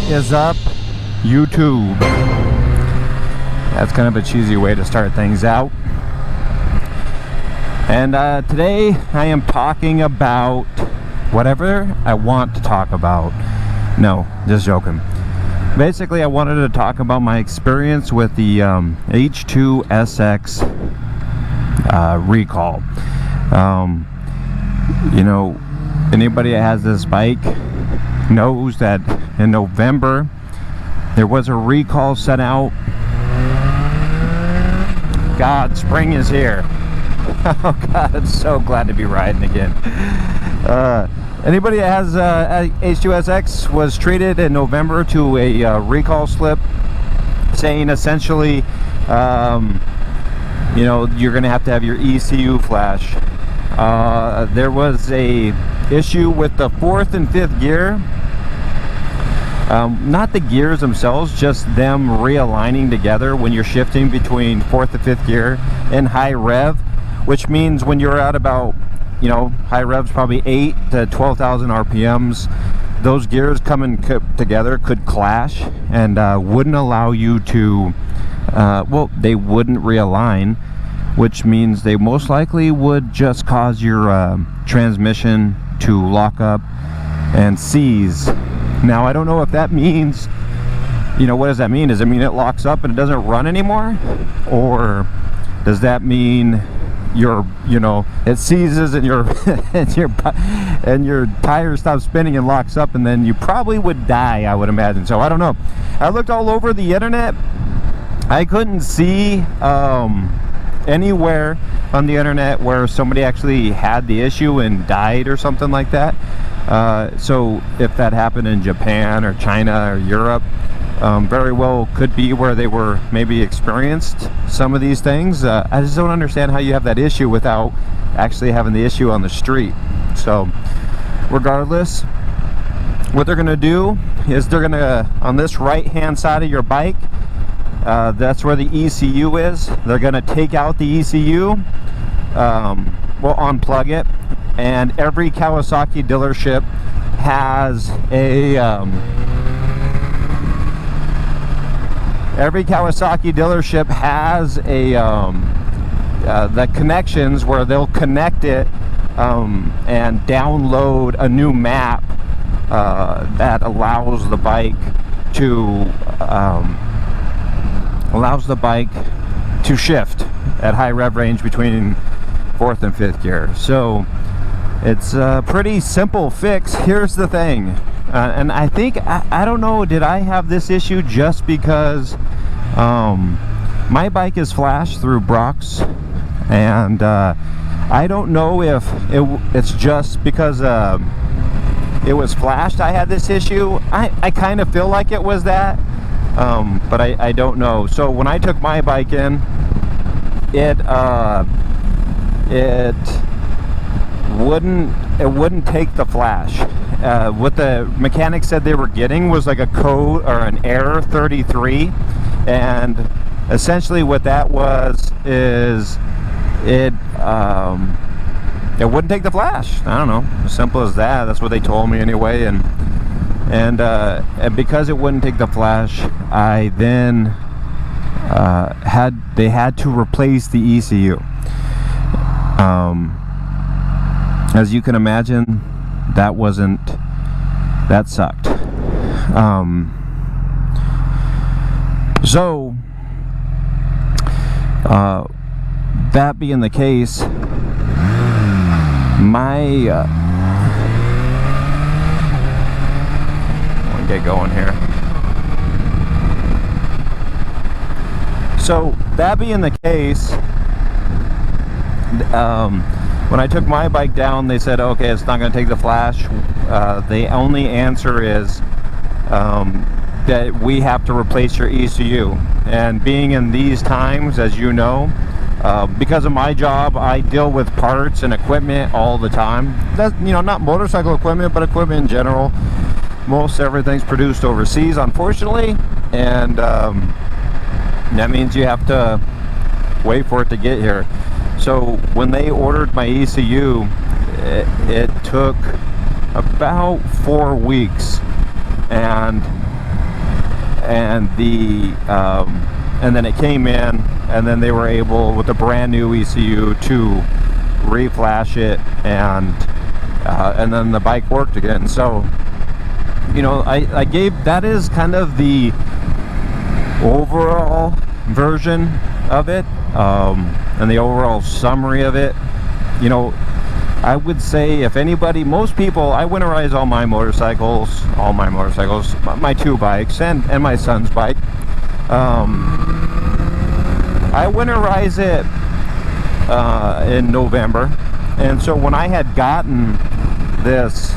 is up, YouTube? That's kind of a cheesy way to start things out. And today I am talking about whatever I want to talk about. No, just joking. Basically, I wanted to talk about my experience with the H2 SX recall. You know, anybody that has this bike knows that in November there was a recall sent out. God, spring is here. Oh God, I'm so glad to be riding again. Anybody that has H2 SX was treated in November to a recall slip saying essentially, you know, you're going to have your ECU flash. There was a issue with the 4th and 5th gear. Not the gears themselves, just them realigning together when you're shifting between 4th and 5th gear in high rev, which means when you're at about, you know, high revs, probably 8 to 12,000 RPMs, those gears coming together could clash and wouldn't allow you to, well, they wouldn't realign, which means they most likely would just cause your transmission to lock up and seize. Now, I don't know if that means, you know, what does that mean? Does it mean it locks up and it doesn't run anymore? Or does that mean you know, it seizes and your tire stops spinning and locks up, and then you probably would die, I would imagine. So I don't know. I looked all over the internet. I couldn't see anywhere on the internet where somebody actually had the issue and died or something like that. So if that happened in Japan or China or Europe, very well could be where they were maybe experienced some of these things. I just don't understand how you have that issue without actually having the issue on the street. So regardless, what they're gonna do is they're gonna, on this right hand side of your bike, that's where the ECU is. They're gonna take out the ECU, well, unplug it, and every Kawasaki dealership has a the connections where they'll connect it and download a new map that allows the bike to shift at high rev range between 4th and 5th gear. So it's a pretty simple fix. Here's the thing, and I think I don't know, did I have this issue just because my bike is flashed through Brock's, and I don't know if it's just because it was flashed I had this issue. I kind of feel like it was that, but I don't know. So when I took my bike in, it wouldn't take the flash. What the mechanic said they were getting was like a code or an error 33, and essentially what that was is it wouldn't take the flash. I don't know, as simple as that. That's what they told me anyway. And because it wouldn't take the flash, I then they had to replace the ECU. As you can imagine, that sucked. So that being the case, I'll get going here. So that being the case, when I took my bike down, they said, okay, it's not going to take the flash. The only answer is that we have to replace your ECU. And being in these times, as you know, because of my job, I deal with parts and equipment all the time. That's, you know, not motorcycle equipment, but equipment in general. Most everything's produced overseas, unfortunately, and that means you have to wait for it to get here. So when they ordered my ECU, it took about 4 weeks, and and and then it came in, and then they were able, with a brand new ECU, to reflash it, and then the bike worked again. So, you know, I gave, that is kind of the overall version of it, and the overall summary of it. You know, I would say, if anybody, most people, I winterize all my motorcycles, my two bikes, and my son's bike. I winterize it in November, and so when I had gotten this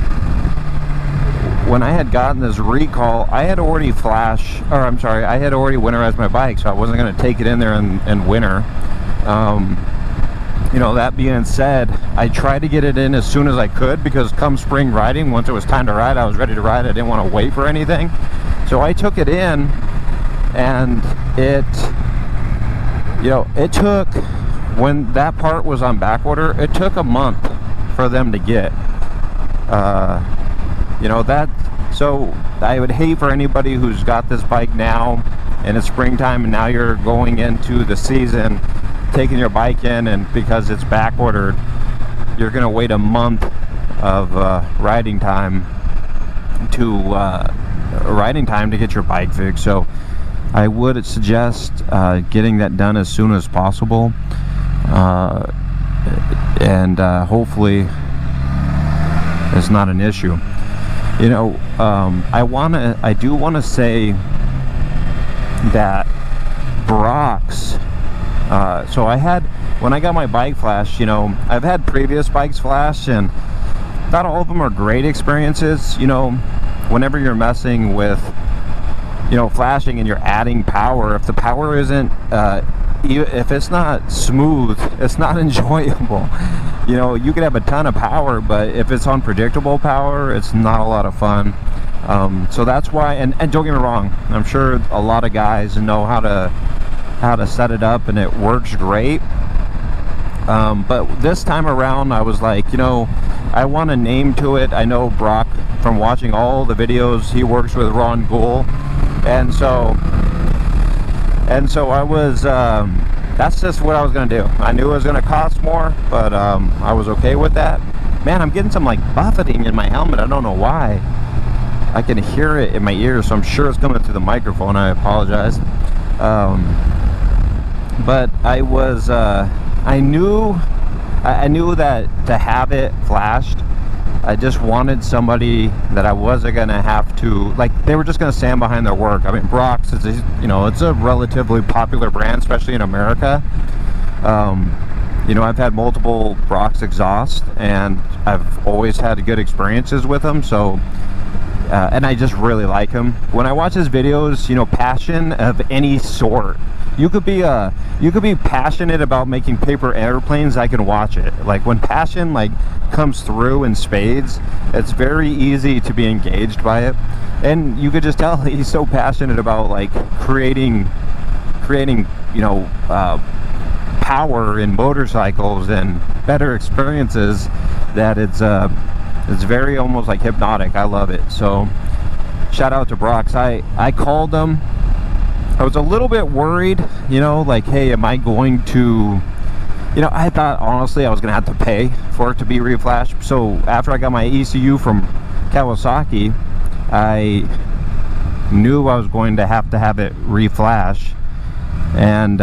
recall, I had already I had already winterized my bike, so I wasn't going to take it in there and winter. You know, that being said, I tried to get it in as soon as I could, because come spring riding, once it was time to ride, I was ready to ride. I didn't want to wait for anything. So I took it in, and it took, when that part was on back order, it took a month for them to get. So I would hate for anybody who's got this bike now, and it's springtime, and now you're going into the season, taking your bike in, and because it's back ordered, you're gonna wait a month of riding time to get your bike fixed. So I would suggest getting that done as soon as possible, and hopefully it's not an issue. You know, I do want to say that Brock's, so when I got my bike flashed, you know, I've had previous bikes flashed, and not all of them are great experiences. You know, whenever you're messing with, you know, flashing and you're adding power, if the power isn't, if it's not smooth, it's not enjoyable. You know, you could have a ton of power, but if it's unpredictable power, it's not a lot of fun. So that's why, and don't get me wrong, I'm sure a lot of guys know how to set it up, and it works great. But this time around, I was like, you know, I want a name to it. I know Brock, from watching all the videos, he works with Ron Gould, and so I was, that's just what I was gonna do. I knew it was gonna cost more, but I was okay with that. Man, I'm getting some like buffeting in my helmet. I don't know why. I can hear it in my ears, so I'm sure it's coming through the microphone. I apologize. But I was, I knew that to have it flashed, I just wanted somebody that I wasn't gonna have to, like, they were just gonna stand behind their work. I mean, Brock's is, you know, it's a relatively popular brand, especially in America. You know, I've had multiple Brock's exhausts, and I've always had good experiences with them. So, and I just really like him. When I watch his videos, you know, passion of any sort. You could be passionate about making paper airplanes, I can watch it. Like, when passion like comes through in spades, it's very easy to be engaged by it. And you could just tell he's so passionate about like creating, you know, power in motorcycles and better experiences, that it's very almost like hypnotic. I love it. So shout out to Brock's. I called them. I was a little bit worried, you know, like, hey, am I going to, you know, I thought honestly I was going to have to pay for it to be reflashed. So after I got my ECU from Kawasaki, I knew I was going to have it reflashed. And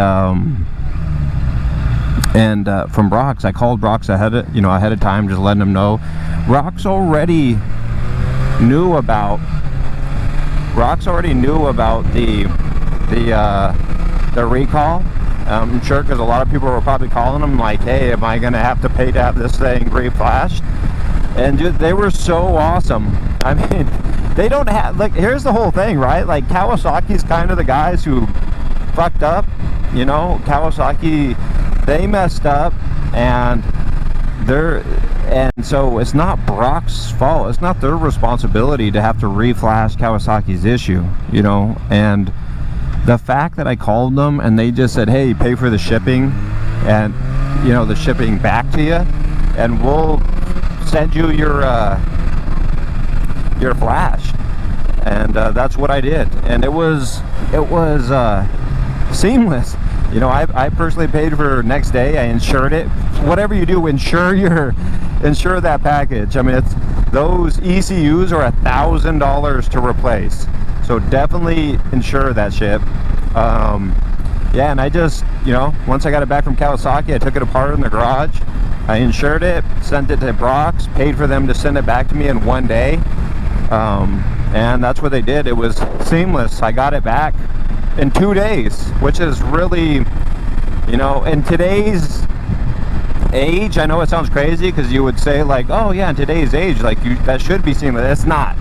from Brock's, I called Brock's ahead of time, just letting them know. Brock's already knew about the recall. I'm sure, because a lot of people were probably calling them like, hey, am I gonna have to pay to have this thing reflashed? And dude, they were so awesome. I mean, they don't have, like, here's the whole thing, right? Like, Kawasaki's kind of the guys who fucked up, you know. Kawasaki, they messed up, and so it's not Brock's fault. It's not their responsibility to have to reflash Kawasaki's issue, you know. And the fact that I called them and they just said, hey, pay for the shipping, and, you know, the shipping back to you, and we'll send you your flash. And that's what I did, and it was seamless. You know, I personally paid for next day. I insured it. Whatever you do, insure that package. I mean, it's those ECUs are $1,000 to replace, so definitely insure that shit. Yeah, and I just, you know, once I got it back from Kawasaki, I took it apart in the garage, I insured it, sent it to Brock's, paid for them to send it back to me in one day, and that's what they did. It was seamless. I got it back in 2 days, which is really, you know, in today's age, I know it sounds crazy because you would say like, oh yeah, in today's age, like that should be seamless. It's not.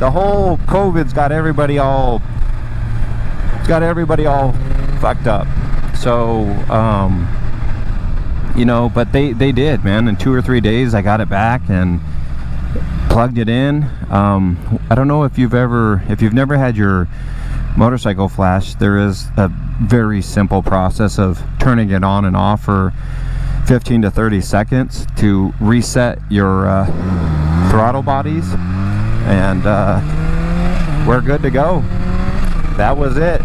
The whole COVID's got everybody all fucked up. So you know, but they did, man. In 2 or 3 days I got it back and plugged it in. I don't know if you've never had your motorcycle flash. There is a very simple process of turning it on and off for 15 to 30 seconds to reset your throttle bodies, and we're good to go. That was it.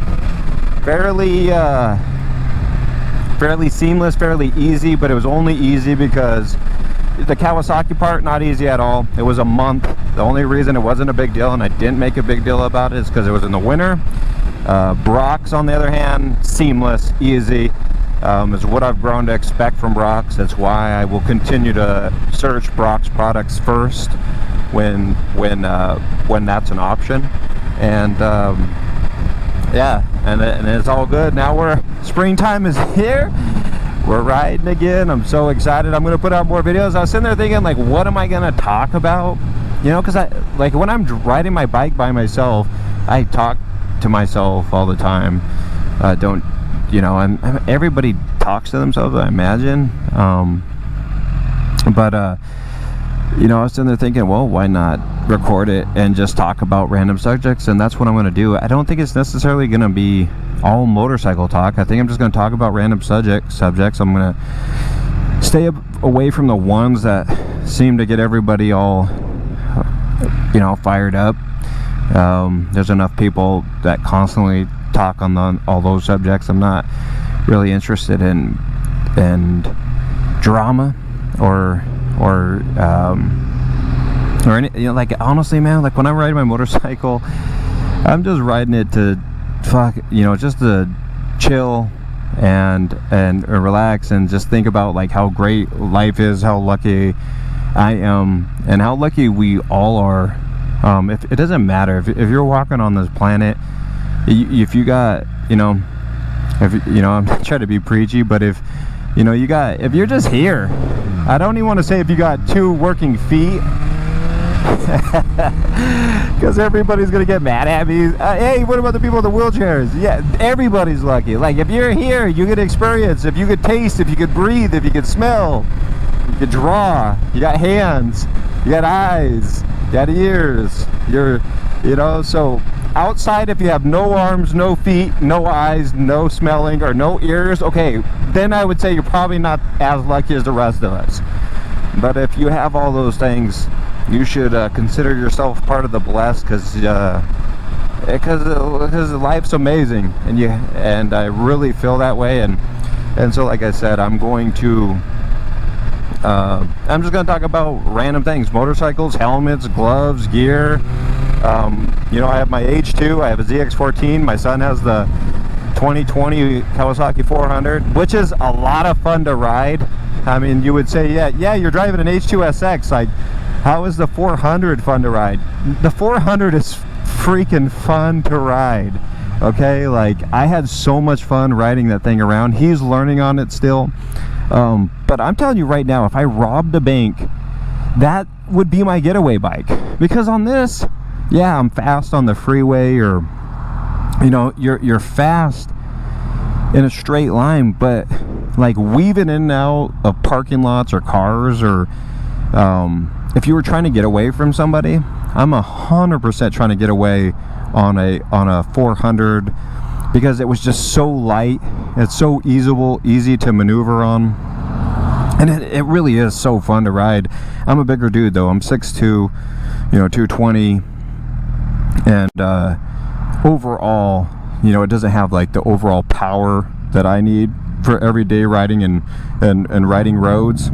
Fairly seamless, fairly easy, but it was only easy because the Kawasaki part, not easy at all. It was a month. The only reason it wasn't a big deal and I didn't make a big deal about it is because it was in the winter. Brock's, on the other hand, seamless, easy, is what I've grown to expect from Brock's. That's why I will continue to search Brock's products first when that's an option. And yeah, and it's all good. Now springtime is here. We're riding again. I'm so excited. I'm gonna put out more videos. I was sitting there thinking, like, what am I gonna talk about? You know, because like when I'm riding my bike by myself, I talk to myself all the time. Don't, you know, and everybody talks to themselves, I imagine. But you know, I was sitting there thinking, well, why not record it and just talk about random subjects? And that's what I'm going to do. I don't think it's necessarily going to be all motorcycle talk. I think I'm just going to talk about random subjects. I'm going to stay away from the ones that seem to get everybody all, you know, fired up. There's enough people that constantly talk on all those subjects. I'm not really interested in drama or any, you know, like, honestly, man, like when I'm riding my motorcycle, I'm just riding it to you know, just to chill and relax and just think about like how great life is, how lucky I am, and how lucky we all are. If it doesn't matter if you're walking on this planet, if you got, you know, I'm not trying to be preachy, but if you're just here, I don't even want to say if you got 2 working feet, because everybody's gonna get mad at me. Hey, what about the people in the wheelchairs? Yeah, everybody's lucky. Like, if you're here, you get experience. If you could taste, if you could breathe, if you could smell, you could draw. You got hands, you got eyes, you got ears. You know, so outside, if you have no arms, no feet, no eyes, no smelling, or no ears, okay, then I would say you're probably not as lucky as the rest of us. But if you have all those things, you should consider yourself part of the blessed, because life's amazing, and I really feel that way. And so, like I said, I'm just going to talk about random things: motorcycles, helmets, gloves, gear. You know, I have my H2, I have a ZX14, my son has the 2020 Kawasaki 400, which is a lot of fun to ride. I mean, you would say, yeah, you're driving an H2 SX, like, how is the 400 fun to ride? The 400 is freaking fun to ride, okay? Like, I had so much fun riding that thing around. He's learning on it still. But I'm telling you right now, if I robbed a bank, that would be my getaway bike. Because on this, yeah, I'm fast on the freeway, or, you know, you're fast in a straight line, but like weaving in and out of parking lots or cars, or if you were trying to get away from somebody, I'm 100% trying to get away on a 400, because it was just so light. It's so easy to maneuver on, and it really is so fun to ride. I'm a bigger dude though. I'm 6'2", you know, 220. And overall, you know, it doesn't have like the overall power that I need for everyday riding and riding roads,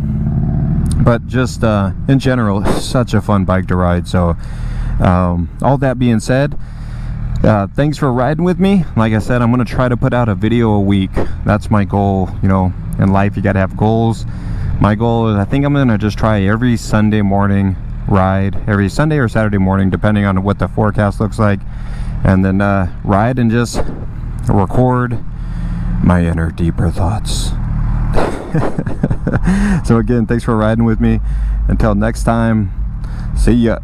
but just in general, such a fun bike to ride. So all that being said, thanks for riding with me. Like I said, I'm gonna try to put out a video a week. That's my goal. You know, in life you gotta have goals. My goal is, I think I'm gonna just try every Sunday morning ride, every Sunday or Saturday morning, depending on what the forecast looks like, and then ride and just record my inner deeper thoughts. So again, thanks for riding with me. Until next time, see ya.